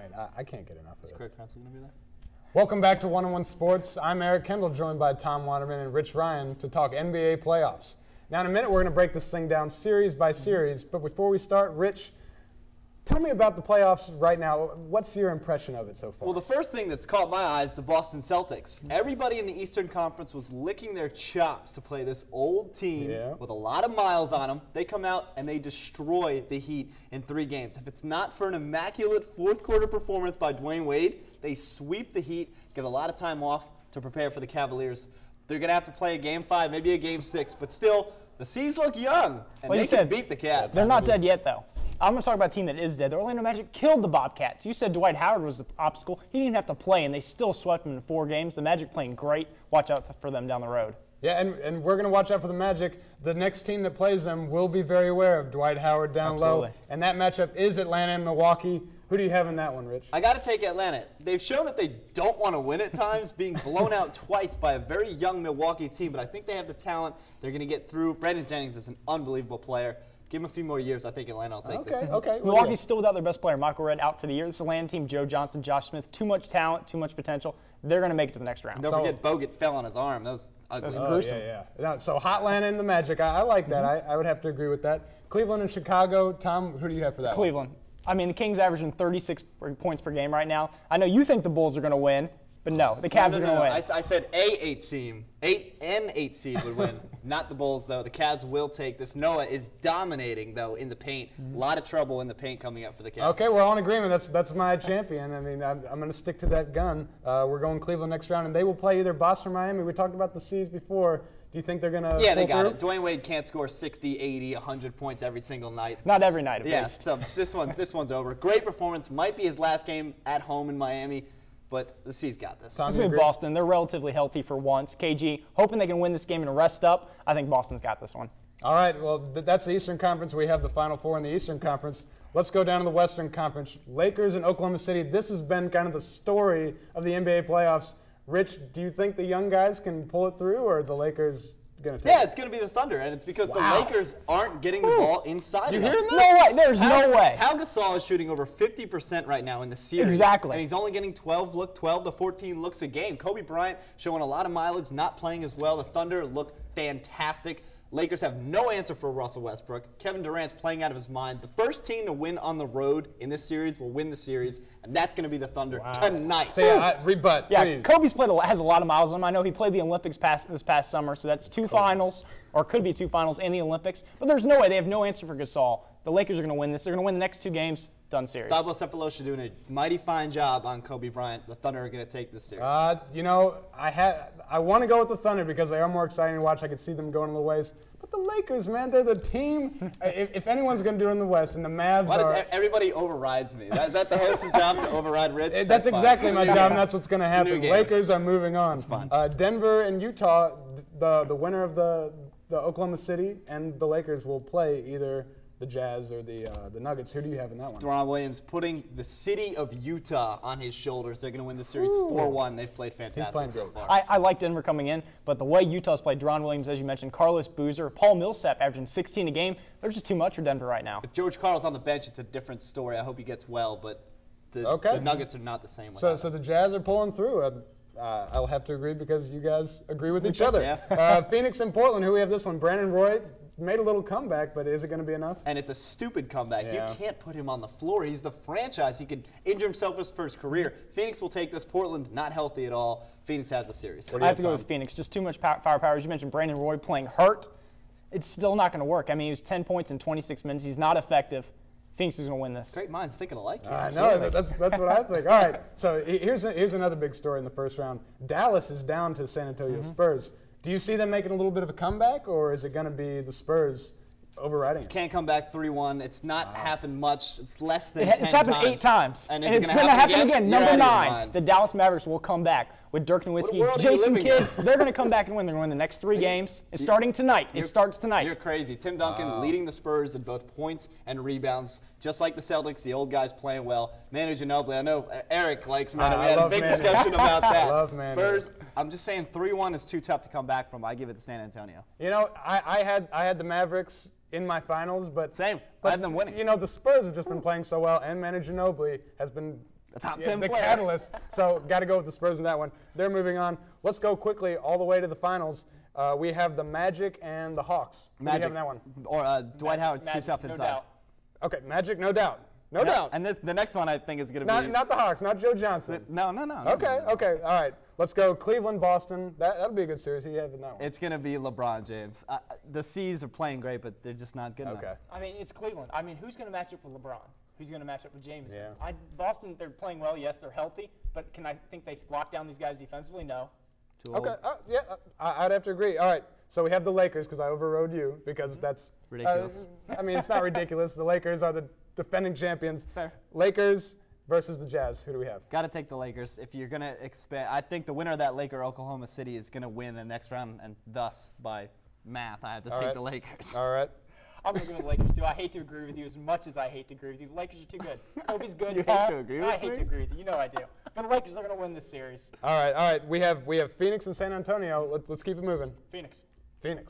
wait. I can't get enough of it. Is Kirk Cousins going to be there? Welcome back to One-on-One Sports. I'm Eric Kendall, joined by Tom Waterman and Rich Ryan to talk NBA playoffs. Now, in a minute, we're going to break this thing down series by series. But before we start, Rich, tell me about the playoffs right now. What's your impression of it so far? Well, the first thing that's caught my eye is the Boston Celtics. Everybody in the Eastern Conference was licking their chops to play this old team with a lot of miles on them. They come out and they destroy the Heat in 3 games. If it's not for an immaculate fourth-quarter performance by Dwayne Wade, they sweep the Heat, get a lot of time off to prepare for the Cavaliers. They're going to have to play a Game 5, maybe a Game 6, but still, the C's look young, and they can beat the Cavs. They're not dead yet, though. I'm going to talk about a team that is dead. The Orlando Magic killed the Bobcats. You said Dwight Howard was the obstacle. He didn't even have to play, and they still swept him in 4 games. The Magic playing great. Watch out for them down the road. Yeah, and we're going to watch out for the Magic. The next team that plays them will be very aware of Dwight Howard down low. And that matchup is Atlanta and Milwaukee. Who do you have in that one, Rich? I got to take Atlanta. They've shown that they don't want to win at times, being blown out twice by a very young Milwaukee team, but I think they have the talent. They're going to get through. Brandon Jennings is an unbelievable player. Give him a few more years. I think Atlanta will take this. Okay. Milwaukee's still without their best player, Michael Redd, out for the year. This Atlanta team, Joe Johnson, Josh Smith, too much talent, too much potential. They're going to make it to the next round. And don't forget, Bogut fell on his arm. That was gruesome. Yeah. So hot Atlanta and the Magic. I like that. I would have to agree with that. Cleveland and Chicago. Tom, who do you have for that Cleveland. one? I mean, the Kings averaging 36 points per game right now. I know you think the Bulls are going to win, but no, the Cavs are going to win. I said an 8 seed would win, not the Bulls, though. The Cavs will take this. Noah is dominating, though, in the paint. A lot of trouble in the paint coming up for the Cavs. Okay, we're all in agreement. That's my champion. I mean, I'm going to stick to that gun. We're going Cleveland next round, and they will play either Boston or Miami. We talked about the C's before. Do you think they're going to they got it. Dwayne Wade can't score 60, 80, 100 points every single night. Not every night, at least. So this one's over. Great performance. Might be his last game at home in Miami, but the C's got this. It's going to be Boston. They're relatively healthy for once. KG, hoping they can win this game and rest up. I think Boston's got this one. All right, well, that's the Eastern Conference. We have the Final Four in the Eastern Conference. Let's go down to the Western Conference. Lakers and Oklahoma City. This has been kind of the story of the NBA playoffs. Rich, do you think the young guys can pull it through, or are the Lakers going to take it? It's going to be the Thunder, and it's because the Lakers aren't getting the ball inside. You hearing this? No way. There's no way. Pau Gasol is shooting over 50% right now in the series. Exactly. And he's only getting 12 to 14 looks a game. Kobe Bryant showing a lot of mileage, not playing as well. The Thunder look fantastic. Lakers have no answer for Russell Westbrook. Kevin Durant's playing out of his mind. The first team to win on the road in this series will win the series, and that's going to be the Thunder tonight. So rebut, please. Kobe's has a lot of miles on him. I know he played the Olympics this past summer, so that's 2 finals, or could be 2 finals in the Olympics. But there's no way. They have no answer for Gasol. The Lakers are going to win this. They're going to win the next 2 games. Done series. Pablo Cephalosha doing a mighty fine job on Kobe Bryant. The Thunder are going to take this series. I want to go with the Thunder because they are more exciting to watch. I could see them going a little ways. But the Lakers, man, they're the team. if anyone's going to do it in the West, and the Mavs everybody overrides me? Is that the host's job to override Rich? That's exactly my job, and that's what's going to happen. Lakers are moving on. It's fine. Denver and Utah, the winner of the Oklahoma City and the Lakers will play either the Jazz or the Nuggets. Who do you have in that one? Deron Williams putting the city of Utah on his shoulders. They're going to win the series 4-1. They've played fantastic so far. I like Denver coming in, but the way Utah's played, Deron Williams, as you mentioned, Carlos Boozer, Paul Millsap averaging 16 a game. They're just too much for Denver right now. If George Karl's on the bench, it's a different story. I hope he gets well, but the Nuggets are not the same. So the Jazz are pulling through. I'll have to agree because you guys agree with each other. Yeah. Phoenix and Portland, who we have this one. Brandon Roy made a little comeback, but is it going to be enough? And it's a stupid comeback. Yeah. You can't put him on the floor. He's the franchise. He could injure himself his first career. Phoenix will take this. Portland, not healthy at all. Phoenix has a series. I have to go with Phoenix. Just too much firepower. As you mentioned, Brandon Roy playing hurt. It's still not going to work. I mean, he was 10 points in 26 minutes. He's not effective. Phoenix is going to win this. Great minds thinking alike. I know. That's what I think. All right. So here's another big story in the first round. Dallas is down to San Antonio Spurs. Do you see them making a little bit of a comeback, or is it going to be the Spurs overriding it? Can't come back 3-1. It's not happened much. It's less than 10 times. It's happened 8 times. And it's going to happen again. Number 9, the Dallas Mavericks will come back with Dirk Nowitzki, Jason Kidd. They're going to come back and win. They're going to win the next 3 games. It's starting tonight. It starts tonight. You're crazy. Tim Duncan leading the Spurs in both points and rebounds, just like the Celtics. The old guys playing well. Manu Ginobili. I know Eric likes Manu. We had a big discussion about that. I love Manu. Spurs. I'm just saying 3-1 is too tough to come back from. I give it to San Antonio. You know, I had the Mavericks in my finals, but I had them winning. You know, the Spurs have just been playing so well, and Manu Ginobili has been A top 10 the player. catalyst. So got to go with the Spurs in that one. They're moving on. Let's go quickly all the way to the finals. We have the Magic and the Hawks. Who do you have in that one? Or Dwight Howard's Magic, too tough no inside. doubt. Okay, Magic, no doubt. No doubt. And the next one I think is going to be. Not the Hawks, not Joe Johnson. No. Okay, okay, all right. Let's go Cleveland, Boston. That'll be a good series. Who do you have in that one? It's going to be LeBron James. The C's are playing great, but they're just not good enough. Okay. I mean, it's Cleveland. I mean, who's going to match up with LeBron? Who's going to match up with Jameson? Yeah. Boston, they're playing well. Yes, they're healthy. But can I think they lock down these guys defensively? No. Too old. Okay, yeah, I'd have to agree. All right, so we have the Lakers because I overrode you because that's Ridiculous. I mean, it's not ridiculous. The Lakers are the defending champions. It's fair. Lakers versus the Jazz. Who do we have? Got to take the Lakers. If you're going to expect, I think the winner of that Laker-Oklahoma City is going to win the next round, and thus, by math, I have to take the Lakers. All right. I'm going to go with the Lakers, too. I hate to agree with you as much as I hate to agree with you. The Lakers are too good. Kobe's good. You hate to agree with I hate me? to agree with you. You know I do. But the Lakers are going to win this series. All right. We have Phoenix and San Antonio. Let's keep it moving. Phoenix.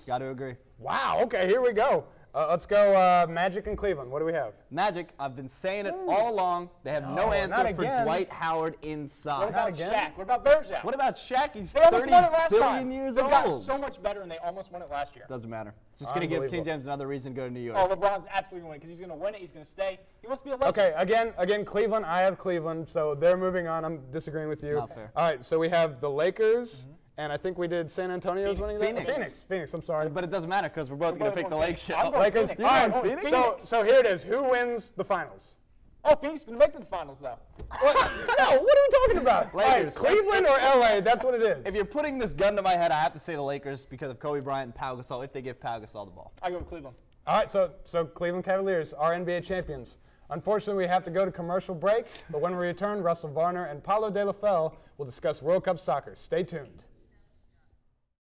Got to agree. Wow. Okay, here we go. Let's go Magic and Cleveland. What do we have? Magic, I've been saying it all along. They have no not answer for again. Dwight Howard inside. What about again? Shaq? What about Bergeron? What about Shaq? He's They almost 30 won it last billion time. years They've gotten old. so much better, and they almost won it last year. Doesn't matter. It's just going to give King Unbelievable. James another reason to go to New York. Oh, LeBron's absolutely going to win because he's going to win it. He's going to stay. He wants to be a Laker. Okay, again, Cleveland. I have Cleveland, so they're moving on. I'm disagreeing with you. Not fair. All right, so we have the Lakers, and I think we did San Antonio's winning that? Phoenix. Phoenix, I'm sorry. But it doesn't matter because we're both going to pick the Lake show. I'm going Lakers. Phoenix. All I'm right, going Phoenix. so here it is. Who wins the finals? Oh, Phoenix is going to make it to the finals, though. No, what are we talking about? All right, Lakers. Cleveland or LA? That's what it is. If you're putting this gun to my head, I have to say the Lakers because of Kobe Bryant and Pau Gasol if they give Pau Gasol the ball. I go with Cleveland. All right, so Cleveland Cavaliers are NBA champions. Unfortunately, we have to go to commercial break, but when we return, Russell Varner and Paulo De La Fell will discuss World Cup soccer. Stay tuned.